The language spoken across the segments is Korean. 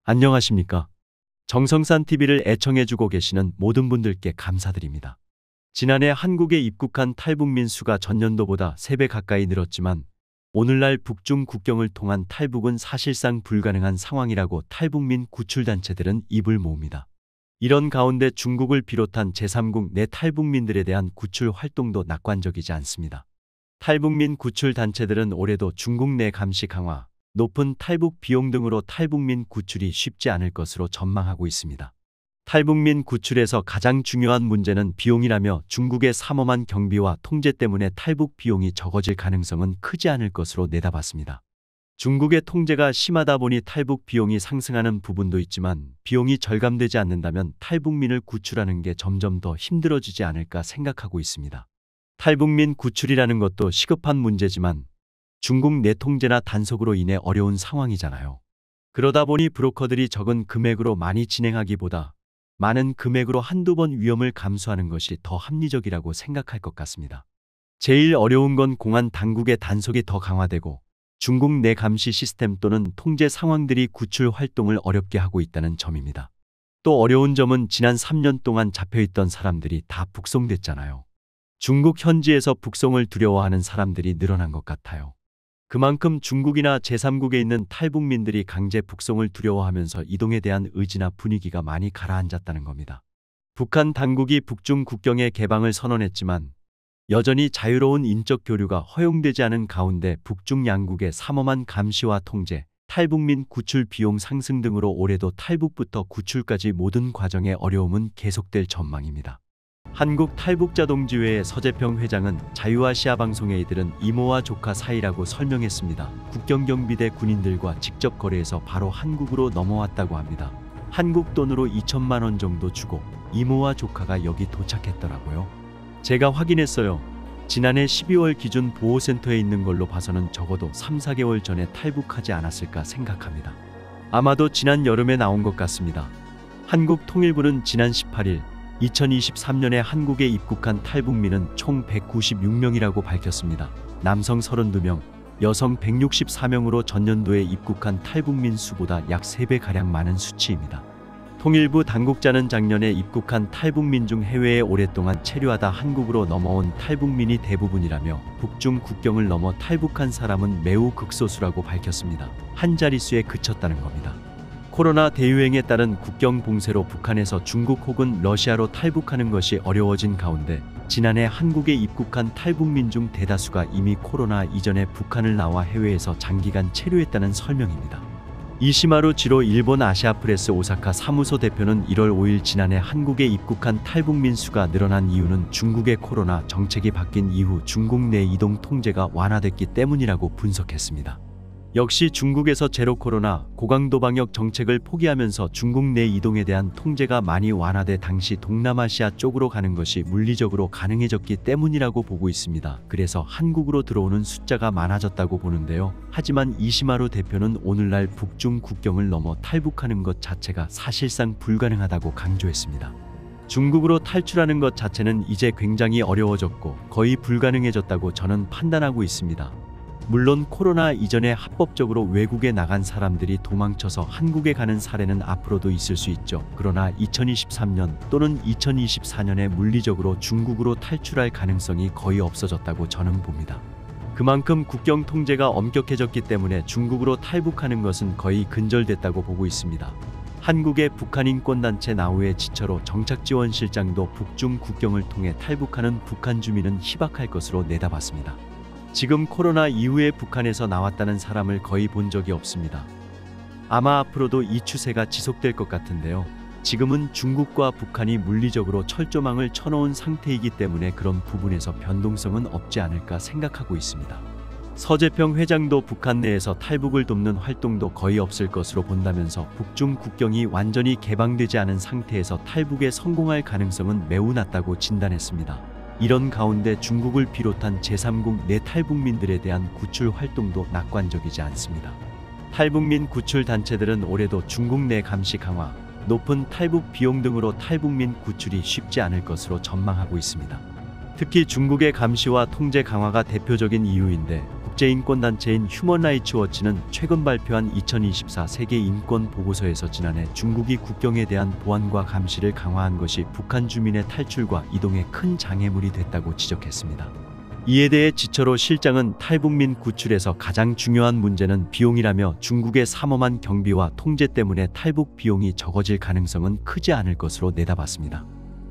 안녕하십니까? 정성산 TV를 애청해주고 계시는 모든 분들께 감사드립니다. 지난해 한국에 입국한 탈북민 수가 전년도보다 3배 가까이 늘었지만 오늘날 북중 국경을 통한 탈북은 사실상 불가능한 상황이라고 탈북민 구출단체들은 입을 모읍니다. 이런 가운데 중국을 비롯한 제3국 내 탈북민들에 대한 구출 활동도 낙관적이지 않습니다. 탈북민 구출단체들은 올해도 중국 내 감시 강화, 높은 탈북 비용 등으로 탈북민 구출이 쉽지 않을 것으로 전망하고 있습니다. 탈북민 구출에서 가장 중요한 문제는 비용이라며 중국의 삼엄한 경비와 통제 때문에 탈북 비용이 적어질 가능성은 크지 않을 것으로 내다봤습니다. 중국의 통제가 심하다 보니 탈북 비용이 상승하는 부분도 있지만 비용이 절감되지 않는다면 탈북민을 구출하는 게 점점 더 힘들어지지 않을까 생각하고 있습니다. 탈북민 구출이라는 것도 시급한 문제지만 중국 내 통제나 단속으로 인해 어려운 상황이잖아요. 그러다 보니 브로커들이 적은 금액으로 많이 진행하기보다 많은 금액으로 한두 번 위험을 감수하는 것이 더 합리적이라고 생각할 것 같습니다. 제일 어려운 건 공안 당국의 단속이 더 강화되고 중국 내 감시 시스템 또는 통제 상황들이 구출 활동을 어렵게 하고 있다는 점입니다. 또 어려운 점은 지난 3년 동안 잡혀있던 사람들이 다 북송됐잖아요. 중국 현지에서 북송을 두려워하는 사람들이 늘어난 것 같아요. 그만큼 중국이나 제3국에 있는 탈북민들이 강제 북송을 두려워하면서 이동에 대한 의지나 분위기가 많이 가라앉았다는 겁니다. 북한 당국이 북중 국경의 개방을 선언했지만 여전히 자유로운 인적 교류가 허용되지 않은 가운데 북중 양국의 삼엄한 감시와 통제, 탈북민 구출 비용 상승 등으로 올해도 탈북부터 구출까지 모든 과정의 어려움은 계속될 전망입니다. 한국 탈북자동지회의 서재평 회장은 자유아시아 방송에 이들은 이모와 조카 사이라고 설명했습니다. 국경경비대 군인들과 직접 거래해서 바로 한국으로 넘어왔다고 합니다. 한국 돈으로 2천만 원 정도 주고 이모와 조카가 여기 도착했더라고요. 제가 확인했어요. 지난해 12월 기준 보호센터에 있는 걸로 봐서는 적어도 3, 4개월 전에 탈북하지 않았을까 생각합니다. 아마도 지난 여름에 나온 것 같습니다. 한국통일부는 지난 18일 2023년에 한국에 입국한 탈북민은 총 196명이라고 밝혔습니다. 남성 32명, 여성 164명으로 전년도에 입국한 탈북민 수보다 약 3배가량 많은 수치입니다. 통일부 당국자는 작년에 입국한 탈북민 중 해외에 오랫동안 체류하다 한국으로 넘어온 탈북민이 대부분이라며 북중 국경을 넘어 탈북한 사람은 매우 극소수라고 밝혔습니다. 한 자릿수에 그쳤다는 겁니다. 코로나 대유행에 따른 국경 봉쇄로 북한에서 중국 혹은 러시아로 탈북하는 것이 어려워진 가운데 지난해 한국에 입국한 탈북민 중 대다수가 이미 코로나 이전에 북한을 나와 해외에서 장기간 체류했다는 설명입니다. 이시마루 지로 일본 아시아프레스 오사카 사무소 대표는 1월 5일 지난해 한국에 입국한 탈북민 수가 늘어난 이유는 중국의 코로나 정책이 바뀐 이후 중국 내 이동 통제가 완화됐기 때문이라고 분석했습니다. 역시 중국에서 제로 코로나, 고강도 방역 정책을 포기하면서 중국 내 이동에 대한 통제가 많이 완화돼 당시 동남아시아 쪽으로 가는 것이 물리적으로 가능해졌기 때문이라고 보고 있습니다. 그래서 한국으로 들어오는 숫자가 많아졌다고 보는데요. 하지만 이시마루 대표는 오늘날 북중 국경을 넘어 탈북하는 것 자체가 사실상 불가능하다고 강조했습니다. 중국으로 탈출하는 것 자체는 이제 굉장히 어려워졌고 거의 불가능해졌다고 저는 판단하고 있습니다. 물론 코로나 이전에 합법적으로 외국에 나간 사람들이 도망쳐서 한국에 가는 사례는 앞으로도 있을 수 있죠. 그러나 2023년 또는 2024년에 물리적으로 중국으로 탈출할 가능성이 거의 없어졌다고 저는 봅니다. 그만큼 국경 통제가 엄격해졌기 때문에 중국으로 탈북하는 것은 거의 근절됐다고 보고 있습니다. 한국의 북한인권단체 나우의 지처로 정착지원실장도 북중 국경을 통해 탈북하는 북한 주민은 희박할 것으로 내다봤습니다. 지금 코로나 이후에 북한에서 나왔다는 사람을 거의 본 적이 없습니다. 아마 앞으로도 이 추세가 지속될 것 같은데요. 지금은 중국과 북한이 물리적으로 철조망을 쳐놓은 상태이기 때문에 그런 부분에서 변동성은 없지 않을까 생각하고 있습니다. 서재평 회장도 북한 내에서 탈북을 돕는 활동도 거의 없을 것으로 본다면서 북중 국경이 완전히 개방되지 않은 상태에서 탈북에 성공할 가능성은 매우 낮다고 진단했습니다. 이런 가운데 중국을 비롯한 제3국 내 탈북민들에 대한 구출 활동도 낙관적이지 않습니다. 탈북민 구출 단체들은 올해도 중국 내 감시 강화, 높은 탈북 비용 등으로 탈북민 구출이 쉽지 않을 것으로 전망하고 있습니다. 특히 중국의 감시와 통제 강화가 대표적인 이유인데 국제인권단체인 휴먼라이츠 워치는 최근 발표한 2024 세계인권보고서에서 지난해 중국이 국경에 대한 보안과 감시를 강화한 것이 북한 주민의 탈출과 이동에 큰 장애물이 됐다고 지적했습니다. 이에 대해 지철호 실장은 탈북민 구출에서 가장 중요한 문제는 비용이라며 중국의 삼엄한 경비와 통제 때문에 탈북 비용이 적어질 가능성은 크지 않을 것으로 내다봤습니다.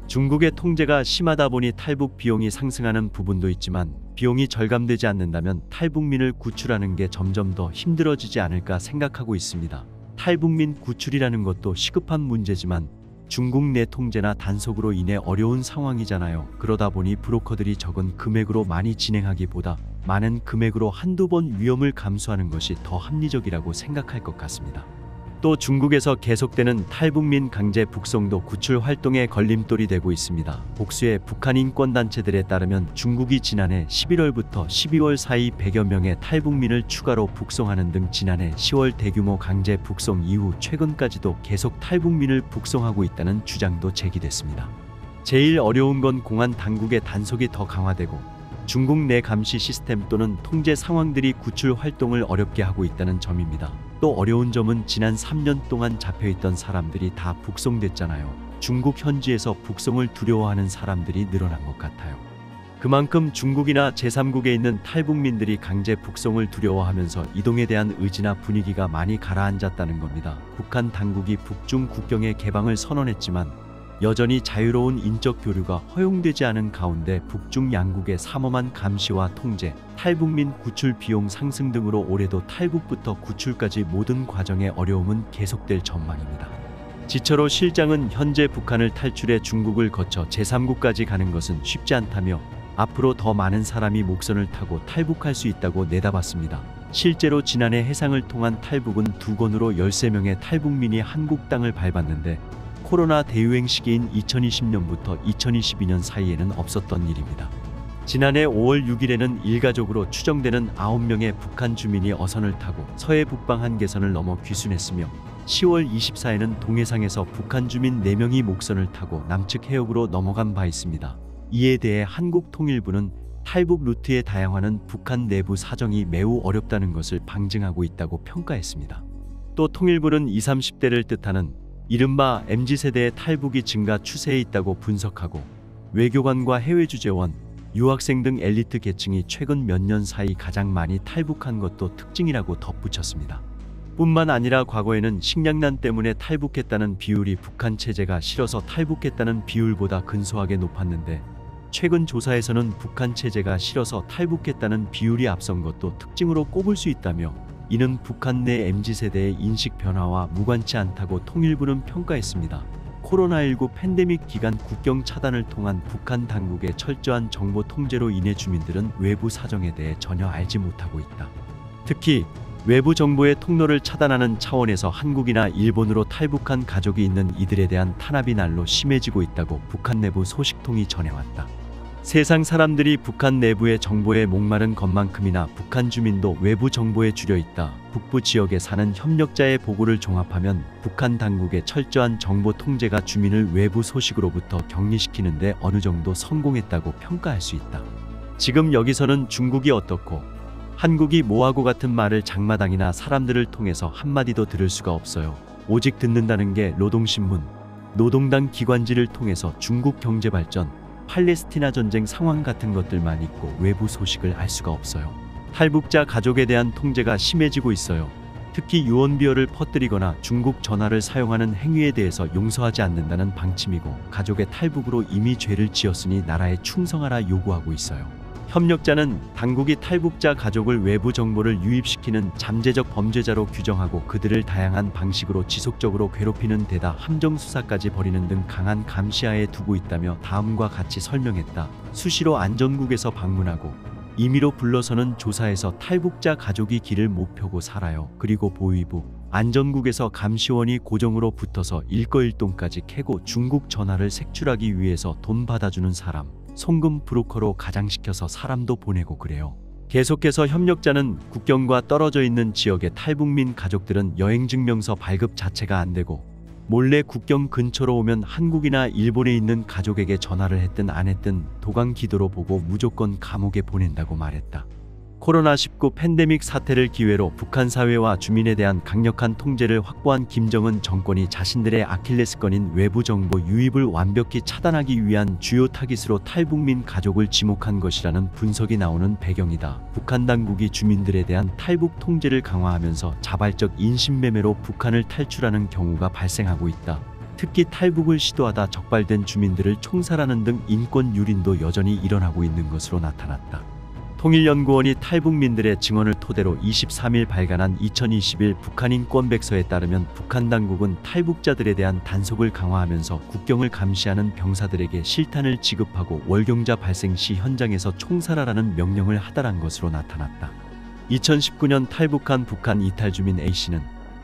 중국의 통제가 심하다 보니 탈북 비용이 상승하는 부분도 있지만 비용이 절감되지 않는다면 탈북민을 구출하는 게 점점 더 힘들어지지 않을까 생각하고 있습니다. 탈북민 구출이라는 것도 시급한 문제지만 중국 내 통제나 단속으로 인해 어려운 상황이잖아요. 그러다 보니 브로커들이 적은 금액으로 많이 진행하기보다 많은 금액으로 한두 번 위험을 감수하는 것이 더 합리적이라고 생각할 것 같습니다. 또 중국에서 계속되는 탈북민 강제 북송도 구출 활동에 걸림돌이 되고 있습니다. 복수의 북한 인권단체들에 따르면 중국이 지난해 11월부터 12월 사이 100여 명의 탈북민을 추가로 북송하는 등 지난해 10월 대규모 강제 북송 이후 최근까지도 계속 탈북민을 북송하고 있다는 주장도 제기됐습니다. 제일 어려운 건 공안 당국의 단속이 더 강화되고 중국 내 감시 시스템 또는 통제 상황들이 구출 활동을 어렵게 하고 있다는 점입니다. 또 어려운 점은 지난 3년 동안 잡혀있던 사람들이 다 북송됐잖아요. 중국 현지에서 북송을 두려워하는 사람들이 늘어난 것 같아요. 그만큼 중국이나 제3국에 있는 탈북민들이 강제 북송을 두려워하면서 이동에 대한 의지나 분위기가 많이 가라앉았다는 겁니다. 북한 당국이 북중 국경의 개방을 선언했지만 여전히 자유로운 인적 교류가 허용되지 않은 가운데 북중 양국의 삼엄한 감시와 통제, 탈북민 구출 비용 상승 등으로 올해도 탈북부터 구출까지 모든 과정의 어려움은 계속될 전망입니다. 지철호 실장은 현재 북한을 탈출해 중국을 거쳐 제3국까지 가는 것은 쉽지 않다며 앞으로 더 많은 사람이 목선을 타고 탈북할 수 있다고 내다봤습니다. 실제로 지난해 해상을 통한 탈북은 2건으로 13명의 탈북민이 한국 땅을 밟았는데 코로나 대유행 시기인 2020년부터 2022년 사이에는 없었던 일입니다. 지난해 5월 6일에는 일가족으로 추정되는 9명의 북한 주민이 어선을 타고 서해 북방 한계선을 넘어 귀순했으며 10월 24일에는 동해상에서 북한 주민 4명이 목선을 타고 남측 해역으로 넘어간 바 있습니다. 이에 대해 한국통일부는 탈북 루트의 다양화는 북한 내부 사정이 매우 어렵다는 것을 방증하고 있다고 평가했습니다. 또 통일부는 20, 30대를 뜻하는 이른바 MZ세대의 탈북이 증가 추세에 있다고 분석하고 외교관과 해외주재원, 유학생 등 엘리트 계층이 최근 몇 년 사이 가장 많이 탈북한 것도 특징이라고 덧붙였습니다. 뿐만 아니라 과거에는 식량난 때문에 탈북했다는 비율이 북한 체제가 싫어서 탈북했다는 비율보다 근소하게 높았는데 최근 조사에서는 북한 체제가 싫어서 탈북했다는 비율이 앞선 것도 특징으로 꼽을 수 있다며 이는 북한 내 MZ세대의 인식 변화와 무관치 않다고 통일부는 평가했습니다. 코로나19 팬데믹 기간 국경 차단을 통한 북한 당국의 철저한 정보 통제로 인해 주민들은 외부 사정에 대해 전혀 알지 못하고 있다. 특히 외부 정보의 통로를 차단하는 차원에서 한국이나 일본으로 탈북한 가족이 있는 이들에 대한 탄압이 날로 심해지고 있다고 북한 내부 소식통이 전해왔다. 세상 사람들이 북한 내부의 정보에 목마른 것만큼이나 북한 주민도 외부 정보에 줄여 있다. 북부 지역에 사는 협력자의 보고를 종합하면 북한 당국의 철저한 정보 통제가 주민을 외부 소식으로부터 격리시키는 데 어느 정도 성공했다고 평가할 수 있다. 지금 여기서는 중국이 어떻고 한국이 뭐하고 같은 말을 장마당이나 사람들을 통해서 한마디도 들을 수가 없어요. 오직 듣는다는 게 노동신문, 노동당 기관지를 통해서 중국 경제발전, 팔레스티나 전쟁 상황 같은 것들만 있고 외부 소식을 알 수가 없어요. 탈북자 가족에 대한 통제가 심해지고 있어요. 특히 유언비어를 퍼뜨리거나 중국 전화를 사용하는 행위에 대해서 용서하지 않는다는 방침이고 가족의 탈북으로 이미 죄를 지었으니 나라에 충성하라 요구하고 있어요. 협력자는 당국이 탈북자 가족을 외부 정보를 유입시키는 잠재적 범죄자로 규정하고 그들을 다양한 방식으로 지속적으로 괴롭히는 데다 함정 수사까지 벌이는 등 강한 감시하에 두고 있다며 다음과 같이 설명했다. 수시로 안전국에서 방문하고 임의로 불러서는 조사해서 탈북자 가족이 길을 못 펴고 살아요. 그리고 보위부, 안전국에서 감시원이 고정으로 붙어서 일거일동까지 캐고 중국 전화를 색출하기 위해서 돈 받아주는 사람, 송금 브로커로 가장시켜서 사람도 보내고 그래요. 계속해서 협력자는 국경과 떨어져 있는 지역의 탈북민 가족들은 여행증명서 발급 자체가 안 되고 몰래 국경 근처로 오면 한국이나 일본에 있는 가족에게 전화를 했든 안 했든 도강 기도로 보고 무조건 감옥에 보낸다고 말했다. 코로나19 팬데믹 사태를 기회로 북한 사회와 주민에 대한 강력한 통제를 확보한 김정은 정권이 자신들의 아킬레스건인 외부 정보 유입을 완벽히 차단하기 위한 주요 타깃으로 탈북민 가족을 지목한 것이라는 분석이 나오는 배경이다. 북한 당국이 주민들에 대한 탈북 통제를 강화하면서 자발적 인신매매로 북한을 탈출하는 경우가 발생하고 있다. 특히 탈북을 시도하다 적발된 주민들을 총살하는 등 인권 유린도 여전히 일어나고 있는 것으로 나타났다. 통일연구원이 탈북민들의 증언을 토대로 23일 발간한 2021 북한 인권백서에 따르면 북한 당국은 탈북자들에 대한 단속을 강화하면서 국경을 감시하는 병사들에게 실탄을 지급하고 월경자 발생 시 현장에서 총살하라는 명령을 하달한 것으로 나타났다. 2019년 탈북한 북한 이탈 주민 A씨는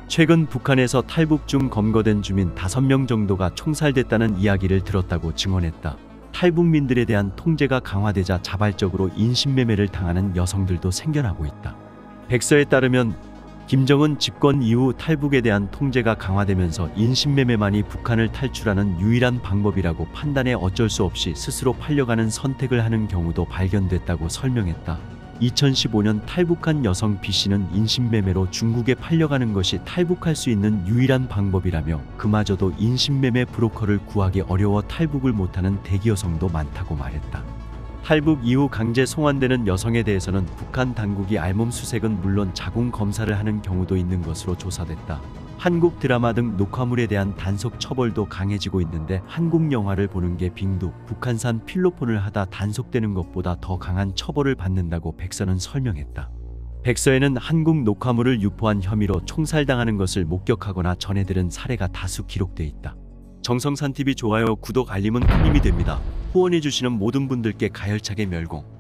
최근 북한에서 탈북 중 검거된 주민 5명 정도가 총살됐다는 이야기를 들었다고 증언했다. 탈북민들에 대한 통제가 강화되자 자발적으로 인신매매를 당하는 여성들도 생겨나고 있다. 백서에 따르면 김정은 집권 이후 탈북에 대한 통제가 강화되면서 인신매매만이 북한을 탈출하는 유일한 방법이라고 판단해 어쩔 수 없이 스스로 팔려가는 선택을 하는 경우도 발견됐다고 설명했다. 2015년 탈북한 여성 B씨는 인신매매로 중국에 팔려가는 것이 탈북할 수 있는 유일한 방법이라며 그마저도 인신매매 브로커를 구하기 어려워 탈북을 못하는 대기 여성도 많다고 말했다. 탈북 이후 강제 송환되는 여성에 대해서는 북한 당국이 알몸 수색은 물론 자궁 검사를 하는 경우도 있는 것으로 조사됐다. 한국 드라마 등 녹화물에 대한 단속 처벌도 강해지고 있는데 한국 영화를 보는 게 빙두, 북한산 필로폰을 하다 단속되는 것보다 더 강한 처벌을 받는다고 백서는 설명했다. 백서에는 한국 녹화물을 유포한 혐의로 총살당하는 것을 목격하거나 전해들은 사례가 다수 기록돼 있다. 정성산TV 좋아요, 구독, 알림은 큰 힘이 됩니다. 후원해주시는 모든 분들께 가열차게 멸공.